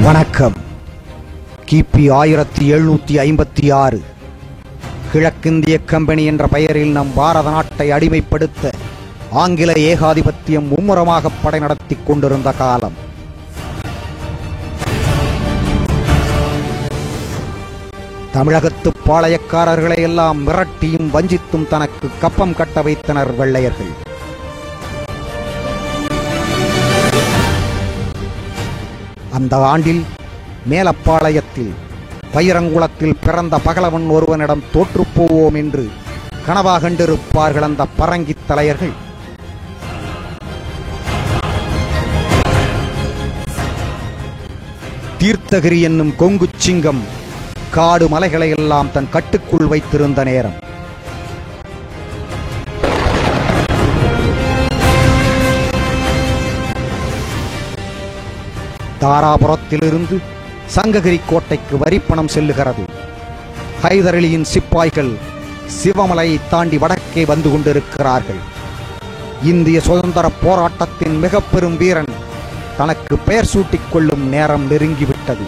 வணக்கம். கிபி 1756 கிழக்கிந்திய கம்பெனி என்ற பெயரில் நம் பாரத நாட்டை அடிமைப்படுத்த ஆங்கில ஏகாதிபத்தியம் மும்முரமாக படை நடத்தி கொண்டிருந்த காலம். தமிழகத்து பாளையக்காரர்களை எல்லாம் மிரட்டியும் வஞ்சித்தும் தனக்கு கப்பம் கட்ட வைத்தனர் வெள்ளையர்கள். அந்த ஆண்டில் மேலப்பாளையத்தில் பயிரங்குளத்தில் பிறந்த பகலவன் ஒருவனிடம் தோற்றுப்போவோம் என்று கனவா கண்டிருப்பார்கள் அந்த பரங்கித் தலையர்கள். தீர்த்தகிரி என்னும் கொங்கு சிங்கம் காடு மலைகளை எல்லாம் தன் கட்டுக்குள் வைத்திருந்த நேரம். தாராபுரத்திலிருந்து சங்ககிரி கோட்டைக்கு வரிப்பணம் செல்லுகிறது. ஹைதர் அலியின் சிப்பாய்கள் சிவமலையை தாண்டி வடக்கே வந்து கொண்டிருக்கிறார்கள். இந்திய சுதந்திர போராட்டத்தின் மிக பெரும் வீரன் தனக்கு பெயர் சூட்டிக் கொள்ளும் நேரம் நெருங்கிவிட்டது.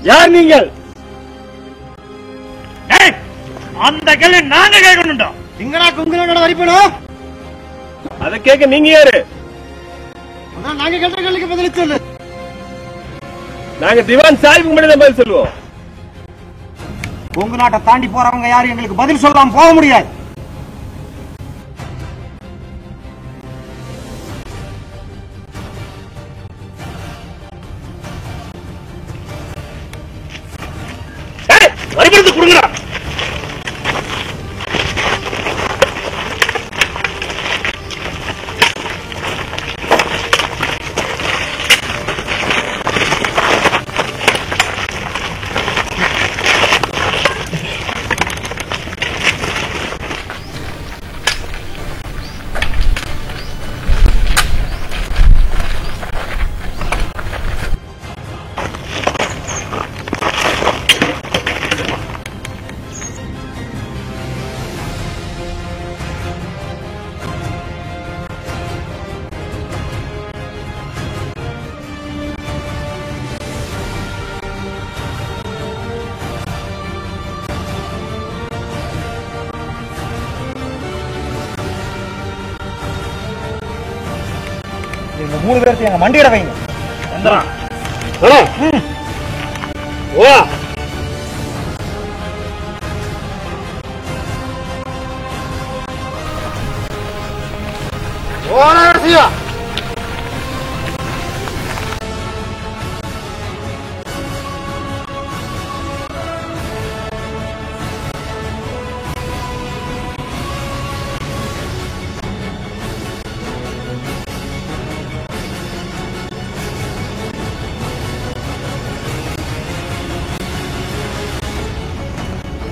யார் நீங்கள்? அந்த கேள்வி நாங்க கேட்கணும். எங்கடா கொங்குநாட்டோட வரிப்பணம்? அதை கேட்க நீங்க யாரு? நாங்க கேட்ட கேள்விக்கு பதில் சொல்லு. நாங்க திவான் சாஹிப் மட்டும் தான் பதில் சொல்லுவோம். கொங்கு நாட்டை தாண்டி போறவங்க யாரும் எங்களுக்கு பதில் சொல்லாம போக முடியாது. வரிபணத்தை கொடுங்கடா. இந்த 3 பேருக்கு எங்க மண்டியிட வைங்க.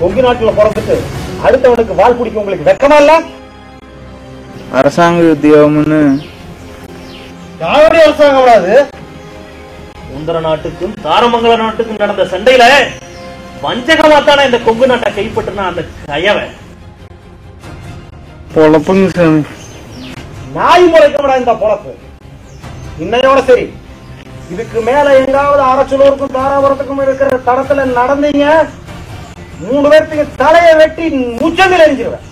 கொங்கு நாட்டுல பிறந்துட்டு அடுத்தவனுக்கு வால் பிடிக்க உங்களுக்கு வெக்கமா இல்ல? அரசாங்க உத்தியோகம்னு யாருடைய அரசாங்கம் வராது? சுந்தர நாட்டுக்கும் தாரமங்கல நாட்டுக்கும் நடந்த சண்டையில வஞ்சகமாத்தான இந்த கொங்கு நாட்டை கைப்பற்றின அந்த கயவன் பொழப்புங்க சாமி. நாய் முறைக்கப்படா இந்த பொழப்பு. இன்னையோட சரி, இதுக்கு மேல எங்காவது அரசலூருக்கும் தாராபுரத்துக்கும் இருக்கிற தடத்துல நடந்தீங்க, 3 பேர்த்துக்கு தலையை வெட்டி முச்சந்தில் எரிஞ்சிருவேன்.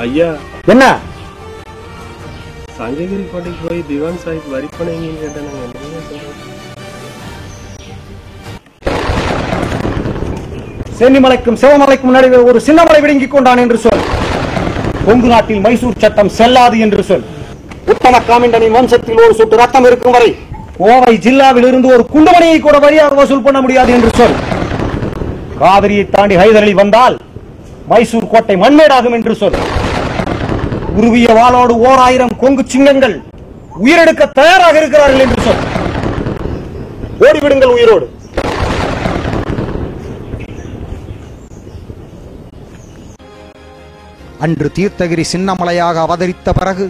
ஐயா, என்ன சங்ககிரி கோட்டைக்கு போய் திவான் சாஹிப் வரிப்பணம் கேட்டாங்க. சென்னிமலைக்கும் சிவமலைக்கும் நடுவே ஒரு சின்னமலை விடுங்கிக் கொண்டான் என்று சொல். கொங்கு நாட்டில் மைசூர் சட்டம் செல்லாது என்று சொல். உத்தம காமிண்டனின் வம்சத்தில் ஒரு சொட்டு ரத்தம் இருக்கும் வரை கோவை ஜில்லாவில் இருந்து ஒரு குண்டுமணியை கூட வரியாக வசூல் பண்ண முடியாது என்று சொல். காவிரியை தாண்டி ஹைதர் அலி வந்தால் மைசூர் கோட்டை மண்மேடாகும் என்று சொல். உருவிய வாளோடு 1000 கொங்கு சிங்கங்கள் உயிரெடுக்க தயாராக இருக்கிறார்கள் என்று சொல். ஓடிவிடுங்கள் உயிரோடு. அன்று தீர்த்தகிரி சின்னமலையாக அவதரித்த பிறகு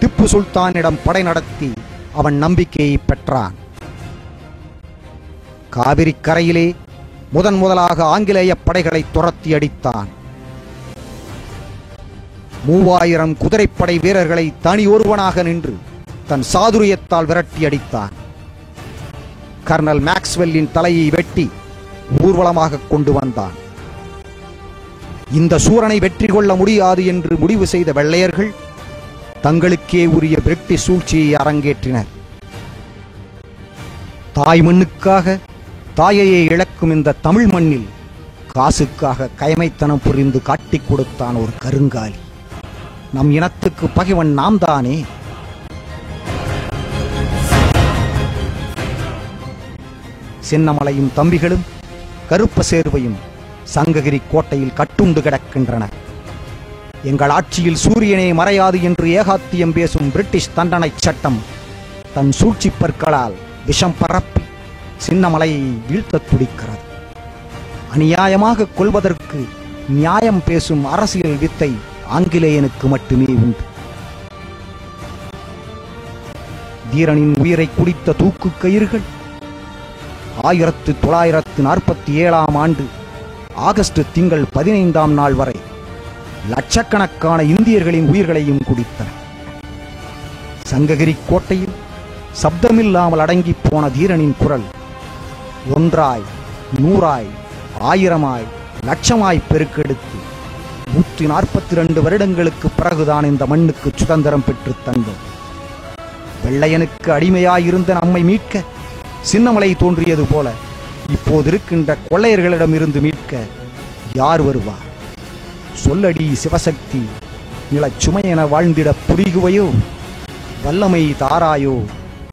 திப்பு சுல்தானிடம் படை நடத்தி அவன் நம்பிக்கையை பெற்றான். காவிரி கரையிலே முதலாக ஆங்கிலேய படைகளை துரத்தி அடித்தான். 3000 குதிரைப்படை வீரர்களை தனி ஒருவனாக நின்று தன் சாதுரியத்தால் விரட்டி அடித்தான். கர்னல் மேக்ஸ்வெல்லின் தலையை வெட்டி ஊர்வலமாக கொண்டு வந்தான். இந்த சூரனை வெற்றி கொள்ள முடியாது என்று முடிவு செய்த வெள்ளையர்கள் தங்களுக்கே உரிய பிரிட்டிஷ் சூழ்ச்சியை அரங்கேற்றினர். தாய் மண்ணுக்காக தாயையை இழக்கும் இந்த தமிழ் மண்ணில் காசுக்காக கயமைத்தனம் புரிந்து காட்டிக் கொடுத்தான் ஒரு கருங்காலி. நம் இனத்துக்கு பகைவன் நாம் தானே. சின்னமலையும் தம்பிகளும் கருப்ப சேர்வையும் சங்ககிரி கோட்டையில் கட்டுண்டு கிடக்கின்றனர். எங்கள் ஆட்சியில் சூரியனே மறையாது என்று ஏகாத்தியம் பேசும் பிரிட்டிஷ் தண்டனை சட்டம் தன் சூழ்ச்சி பற்களால் விஷம் பரப்பி சின்னமலையை வீழ்த்த துடிக்கிறது. அநியாயமாக கொள்வதற்கு நியாயம் பேசும் அரசியல் வித்தை ஆங்கிலேயனுக்கு மட்டுமே உண்டு. வீரனின் உயிரை குடித்த தூக்கு கயிறுகள் 1947 ஆண்டு ஆகஸ்ட் திங்கள் 15ஆம் நாள் வரை லட்சக்கணக்கான இந்தியர்களின் உயிர்களையும் குடித்தன. சங்ககிரி கோட்டையில் சப்தமில்லாமல் அடங்கிப் போன தீரனின் குரல் ஒன்றாய், நூறாய், ஆயிரமாய், லட்சமாய் பெருக்கெடுத்து 142 வருடங்களுக்கு பிறகுதான் இந்த மண்ணுக்கு சுதந்திரம் பெற்று தந்தோம். வெள்ளையனுக்கு அடிமையாயிருந்த நம்மை மீட்க சின்னமலை தோன்றியது போல இப்போது இருக்கின்ற கொள்ளையர்களிடமிருந்து மீட்க யார் வருவார்? சொல்லடி சிவசக்தி, நிலச்சுமையென வாழ்ந்திட புரிகுவையோ, வல்லமை தாராயோ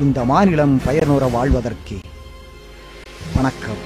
இந்த மாநிலம் பயனுற வாழ்வதற்கே. வணக்கம்.